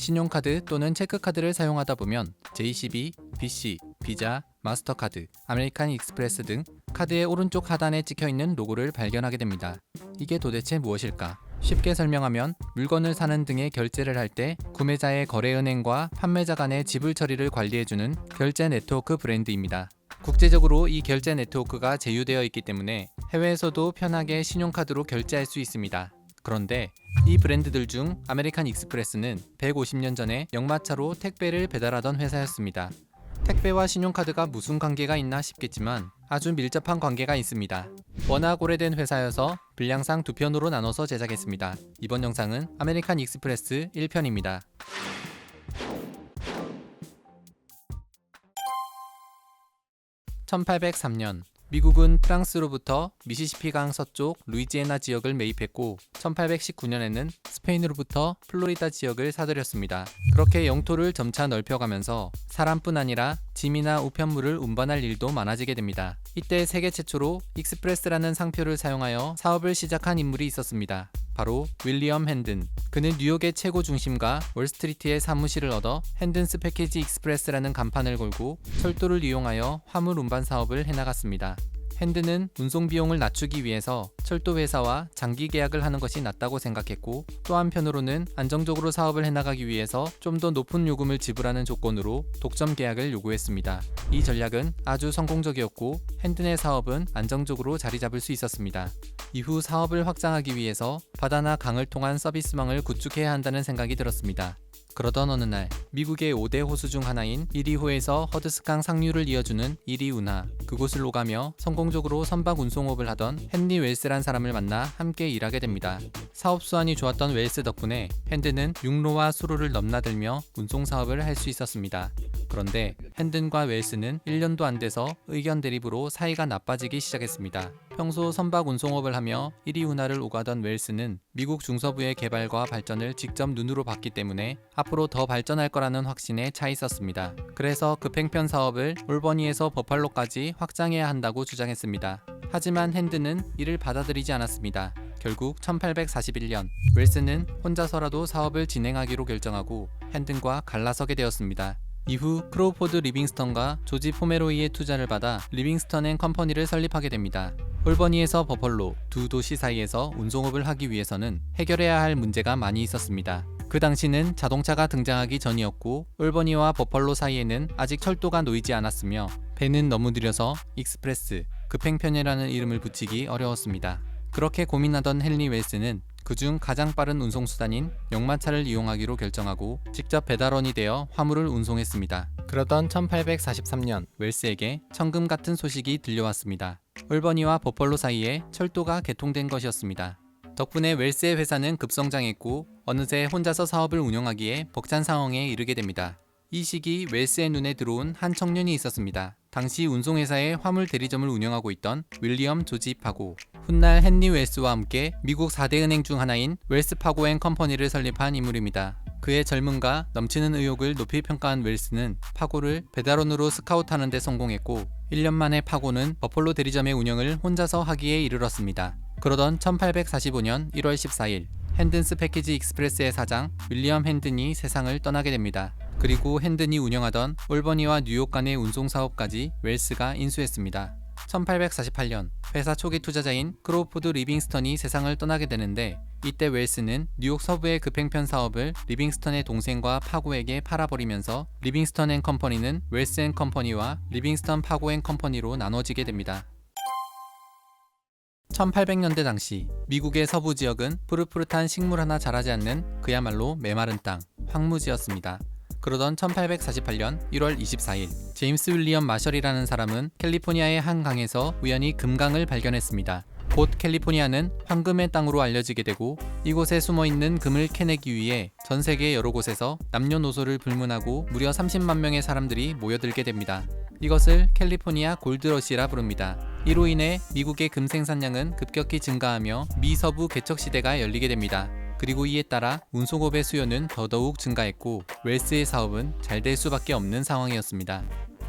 신용카드 또는 체크카드를 사용하다 보면 JCB, BC, 비자, 마스터카드, 아메리칸 익스프레스 등 카드의 오른쪽 하단에 찍혀있는 로고를 발견하게 됩니다. 이게 도대체 무엇일까? 쉽게 설명하면 물건을 사는 등의 결제를 할 때 구매자의 거래은행과 판매자 간의 지불 처리를 관리해주는 결제 네트워크 브랜드입니다. 국제적으로 이 결제 네트워크가 제휴되어 있기 때문에 해외에서도 편하게 신용카드로 결제할 수 있습니다. 그런데 이 브랜드들 중 아메리칸 익스프레스는 150년 전에 역마차로 택배를 배달하던 회사였습니다. 택배와 신용카드가 무슨 관계가 있나 싶겠지만 아주 밀접한 관계가 있습니다. 워낙 오래된 회사여서 분량상 두 편으로 나눠서 제작했습니다. 이번 영상은 아메리칸 익스프레스 1편입니다. 1803년 미국은 프랑스로부터 미시시피강 서쪽 루이지애나 지역을 매입했고 1819년에는 스페인으로부터 플로리다 지역을 사들였습니다. 그렇게 영토를 점차 넓혀가면서 사람뿐 아니라 짐이나 우편물을 운반할 일도 많아지게 됩니다. 이때 세계 최초로 익스프레스라는 상표를 사용하여 사업을 시작한 인물이 있었습니다. 바로 윌리엄 핸든. 그는 뉴욕의 최고 중심가 월스트리트의 사무실을 얻어 핸든스 패키지 익스프레스라는 간판을 걸고 철도를 이용하여 화물 운반 사업을 해나갔습니다. 핸든은 운송 비용을 낮추기 위해서 철도 회사와 장기 계약을 하는 것이 낫다고 생각했고, 또 한편으로는 안정적으로 사업을 해나가기 위해서 좀 더 높은 요금을 지불하는 조건으로 독점 계약을 요구했습니다. 이 전략은 아주 성공적이었고 핸든의 사업은 안정적으로 자리 잡을 수 있었습니다. 이후 사업을 확장하기 위해서 바다나 강을 통한 서비스망을 구축해야 한다는 생각이 들었습니다. 그러던 어느 날 미국의 5대 호수 중 하나인 이리호에서 허드스강 상류를 이어주는 이리 운하, 그곳을 오가며 성공적으로 선박 운송업을 하던 헨리 웰스란 사람을 만나 함께 일하게 됩니다. 사업 수완이 좋았던 웰스 덕분에 핸든은 육로와 수로를 넘나들며 운송 사업을 할 수 있었습니다. 그런데 핸든과 웰스는 1년도 안 돼서 의견 대립으로 사이가 나빠지기 시작했습니다. 평소 선박 운송업을 하며 이리 운하를 오가던 웰스는 미국 중서부의 개발과 발전을 직접 눈으로 봤기 때문에 앞으로 더 발전할 거라는 확신에 차 있었습니다. 그래서 급행편 사업을 올버니에서 버팔로까지 확장해야 한다고 주장했습니다. 하지만 핸든은 이를 받아들이지 않았습니다. 결국 1841년 웰스는 혼자서라도 사업을 진행하기로 결정하고 핸든과 갈라서게 되었습니다. 이후 크로우포드 리빙스턴과 조지 포메로이의 투자를 받아 리빙스턴 앤 컴퍼니를 설립하게 됩니다. 올버니에서 버펄로 두 도시 사이에서 운송업을 하기 위해서는 해결해야 할 문제가 많이 있었습니다. 그 당시는 자동차가 등장하기 전이었고 올버니와 버펄로 사이에는 아직 철도가 놓이지 않았으며 배는 너무 느려서 익스프레스, 급행편이라는 이름을 붙이기 어려웠습니다. 그렇게 고민하던 헨리 웰스는 그중 가장 빠른 운송수단인 역마차를 이용하기로 결정하고 직접 배달원이 되어 화물을 운송했습니다. 그러던 1843년 웰스에게 천금 같은 소식이 들려왔습니다. 올버니와 버펄로 사이에 철도가 개통된 것이었습니다. 덕분에 웰스의 회사는 급성장했고 어느새 혼자서 사업을 운영하기에 벅찬 상황에 이르게 됩니다. 이 시기 웰스의 눈에 들어온 한 청년이 있었습니다. 당시 운송회사의 화물 대리점을 운영하고 있던 윌리엄 조지 파고. 훗날 헨리 웰스와 함께 미국 4대 은행 중 하나인 웰스 파고 앤 컴퍼니를 설립한 인물입니다. 그의 젊음과 넘치는 의욕을 높이 평가한 웰스는 파고를 배달원으로 스카우트하는 데 성공했고 1년 만에 파고는 버펄로 대리점의 운영을 혼자서 하기에 이르렀습니다. 그러던 1845년 1월 14일 핸든스 패키지 익스프레스의 사장 윌리엄 핸든이 세상을 떠나게 됩니다. 그리고 핸든이 운영하던 올버니와 뉴욕 간의 운송 사업까지 웰스가 인수했습니다. 1848년 회사 초기 투자자인 크로우포드 리빙스턴이 세상을 떠나게 되는데 이때 웰스는 뉴욕 서부의 급행편 사업을 리빙스턴의 동생과 파고에게 팔아버리면서 리빙스턴 앤 컴퍼니는 웰스 앤 컴퍼니와 리빙스턴 파고 앤 컴퍼니로 나눠지게 됩니다. 1800년대 당시 미국의 서부 지역은 푸릇푸릇한 식물 하나 자라지 않는 그야말로 메마른 땅, 황무지였습니다. 그러던 1848년 1월 24일 제임스 윌리엄 마셜이라는 사람은 캘리포니아의 한 강에서 우연히 금강을 발견했습니다. 곧 캘리포니아는 황금의 땅으로 알려지게 되고 이곳에 숨어있는 금을 캐내기 위해 전 세계 여러 곳에서 남녀노소를 불문하고 무려 30만 명의 사람들이 모여들게 됩니다. 이것을 캘리포니아 골드러시라 부릅니다. 이로 인해 미국의 금 생산량은 급격히 증가하며 미서부 개척 시대가 열리게 됩니다. 그리고 이에 따라 운송업의 수요는 더더욱 증가했고 웰스의 사업은 잘 될 수밖에 없는 상황이었습니다.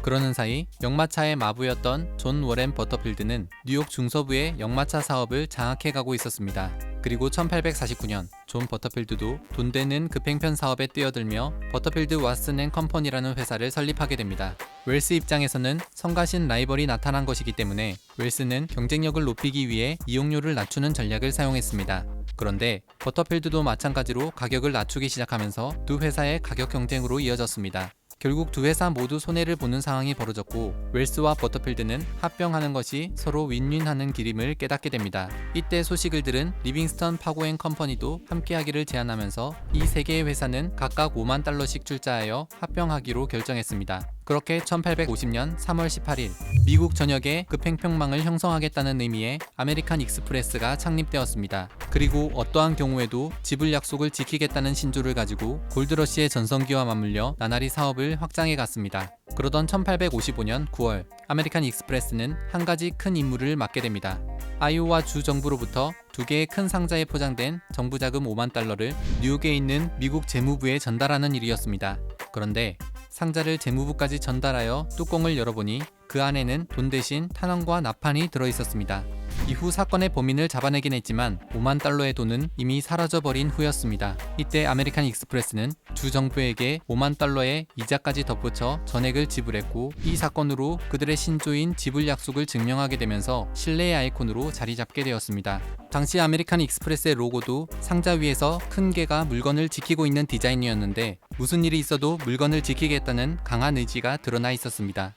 그러는 사이 역마차의 마부였던 존 워렌 버터필드는 뉴욕 중서부의 역마차 사업을 장악해가고 있었습니다. 그리고 1849년 존 버터필드도 돈 되는 급행편 사업에 뛰어들며 버터필드 왓슨 앤 컴퍼니라는 회사를 설립하게 됩니다. 웰스 입장에서는 성가신 라이벌이 나타난 것이기 때문에 웰스는 경쟁력을 높이기 위해 이용료를 낮추는 전략을 사용했습니다. 그런데 버터필드도 마찬가지로 가격을 낮추기 시작하면서 두 회사의 가격 경쟁으로 이어졌습니다. 결국 두 회사 모두 손해를 보는 상황이 벌어졌고 웰스와 버터필드는 합병하는 것이 서로 윈윈하는 길임을 깨닫게 됩니다. 이때 소식을 들은 리빙스턴 파고 앤 컴퍼니도 함께하기를 제안하면서 이 세 개의 회사는 각각 5만 달러씩 출자하여 합병하기로 결정했습니다. 그렇게 1850년 3월 18일 미국 전역에 급행편망을 형성하겠다는 의미의 아메리칸 익스프레스가 창립되었습니다. 그리고 어떠한 경우에도 지불 약속을 지키겠다는 신조를 가지고 골드러시의 전성기와 맞물려 나날이 사업을 확장해 갔습니다. 그러던 1855년 9월 아메리칸 익스프레스는 한 가지 큰 임무를 맡게 됩니다. 아이오와 주 정부로부터 두 개의 큰 상자에 포장된 정부 자금 5만 달러를 뉴욕에 있는 미국 재무부에 전달하는 일이었습니다. 그런데 상자를 재무부까지 전달하여 뚜껑을 열어보니 그 안에는 돈 대신 탄원과 납판이 들어있었습니다. 이후 사건의 범인을 잡아내긴 했지만 5만 달러의 돈은 이미 사라져버린 후였습니다. 이때 아메리칸 익스프레스는 주 정부에게 5만 달러의 이자까지 덧붙여 전액을 지불했고 이 사건으로 그들의 신조인 지불 약속을 증명하게 되면서 신뢰의 아이콘으로 자리 잡게 되었습니다. 당시 아메리칸 익스프레스의 로고도 상자 위에서 큰 개가 물건을 지키고 있는 디자인이었는데 무슨 일이 있어도 물건을 지키겠다는 강한 의지가 드러나 있었습니다.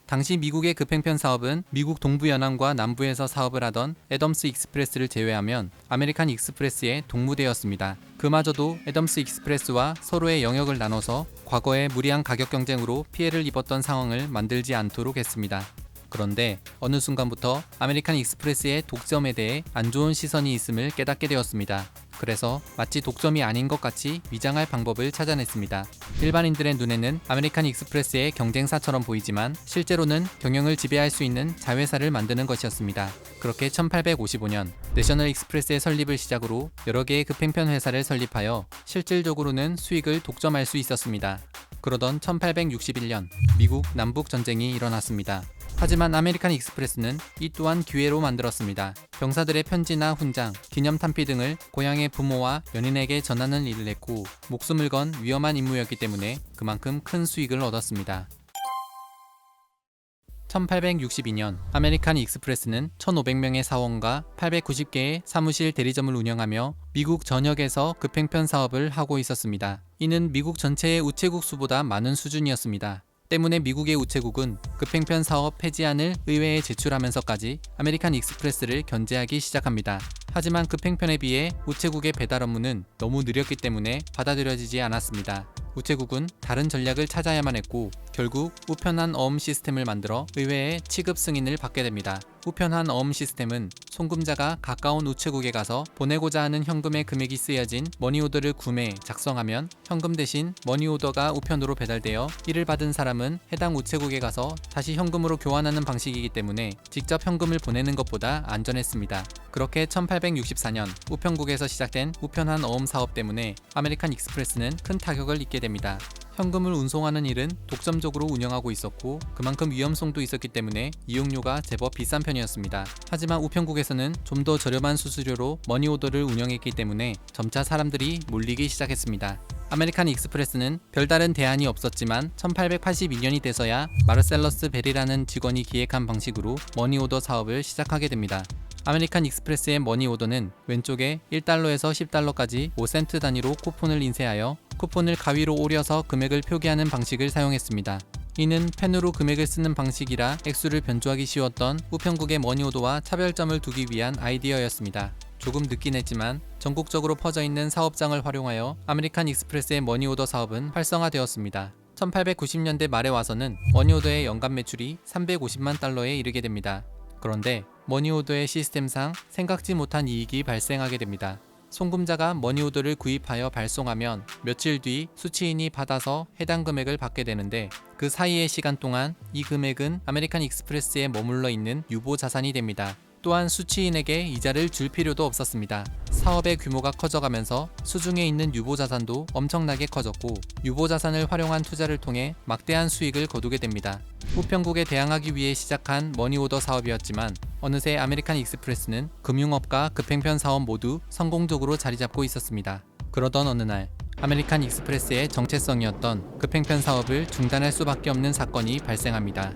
당시 미국의 급행편 사업은 미국 동부 연안과 남부에서 사업을 하던 애덤스 익스프레스를 제외하면 아메리칸 익스프레스의 동무대였습니다. 그마저도 애덤스 익스프레스와 서로의 영역을 나눠서 과거의 무리한 가격 경쟁으로 피해를 입었던 상황을 만들지 않도록 했습니다. 그런데 어느 순간부터 아메리칸 익스프레스의 독점에 대해 안 좋은 시선이 있음을 깨닫게 되었습니다. 그래서 마치 독점이 아닌 것 같이 위장할 방법을 찾아냈습니다. 일반인들의 눈에는 아메리칸 익스프레스의 경쟁사처럼 보이지만 실제로는 경영을 지배할 수 있는 자회사를 만드는 것이었습니다. 그렇게 1855년 내셔널 익스프레스의 설립을 시작으로 여러 개의 급행편 회사를 설립하여 실질적으로는 수익을 독점할 수 있었습니다. 그러던 1861년 미국 남북 전쟁이 일어났습니다. 하지만 아메리칸 익스프레스는 이 또한 기회로 만들었습니다. 병사들의 편지나 훈장, 기념 탄피 등을 고향의 부모와 연인에게 전하는 일을 했고 목숨을 건 위험한 임무였기 때문에 그만큼 큰 수익을 얻었습니다. 1862년 아메리칸 익스프레스는 1,500명의 사원과 890개의 사무실 대리점을 운영하며 미국 전역에서 급행편 사업을 하고 있었습니다. 이는 미국 전체의 우체국 수보다 많은 수준이었습니다. 때문에 미국의 우체국은 급행편 사업 폐지안을 의회에 제출하면서까지 아메리칸 익스프레스를 견제하기 시작합니다. 하지만 급행편에 비해 우체국의 배달 업무는 너무 느렸기 때문에 받아들여지지 않았습니다. 우체국은 다른 전략을 찾아야만 했고 결국 우편한 어음 시스템을 만들어 의회에 취급 승인을 받게 됩니다. 우편한 어음 시스템은 송금자가 가까운 우체국에 가서 보내고자 하는 현금의 금액이 쓰여진 머니오더를 구매, 작성하면 현금 대신 머니오더가 우편으로 배달되어 이를 받은 사람은 해당 우체국에 가서 다시 현금으로 교환하는 방식이기 때문에 직접 현금을 보내는 것보다 안전했습니다. 그렇게 1864년 우편국에서 시작된 우편한 어음 사업 때문에 아메리칸 익스프레스는 큰 타격을 입게 됩니다. 현금을 운송하는 일은 독점적으로 운영하고 있었고 그만큼 위험성도 있었기 때문에 이용료가 제법 비싼 편이었습니다. 하지만 우편국에서는 좀 더 저렴한 수수료로 머니오더를 운영했기 때문에 점차 사람들이 몰리기 시작했습니다. 아메리칸 익스프레스는 별다른 대안이 없었지만 1882년이 돼서야 마르셀러스 벨이라는 직원이 기획한 방식으로 머니오더 사업을 시작하게 됩니다. 아메리칸 익스프레스의 머니오더는 왼쪽에 1달러에서 10달러까지 5센트 단위로 쿠폰을 인쇄하여 쿠폰을 가위로 오려서 금액을 표기하는 방식을 사용했습니다. 이는 펜으로 금액을 쓰는 방식이라 액수를 변조하기 쉬웠던 우편국의 머니오더와 차별점을 두기 위한 아이디어였습니다. 조금 늦긴 했지만 전국적으로 퍼져있는 사업장을 활용하여 아메리칸 익스프레스의 머니오더 사업은 활성화되었습니다. 1890년대 말에 와서는 머니오더의 연간 매출이 350만 달러에 이르게 됩니다. 그런데 머니오더의 시스템상 생각지 못한 이익이 발생하게 됩니다. 송금자가 머니오더를 구입하여 발송하면 며칠 뒤 수취인이 받아서 해당 금액을 받게 되는데 그 사이의 시간 동안 이 금액은 아메리칸 익스프레스에 머물러 있는 유보 자산이 됩니다. 또한 수취인에게 이자를 줄 필요도 없었습니다. 사업의 규모가 커져가면서 수중에 있는 유보 자산도 엄청나게 커졌고 유보 자산을 활용한 투자를 통해 막대한 수익을 거두게 됩니다. 우편국에 대항하기 위해 시작한 머니오더 사업이었지만 어느새 아메리칸 익스프레스는 금융업과 급행편 사업 모두 성공적으로 자리 잡고 있었습니다. 그러던 어느 날 아메리칸 익스프레스의 정체성이었던 급행편 사업을 중단할 수밖에 없는 사건이 발생합니다.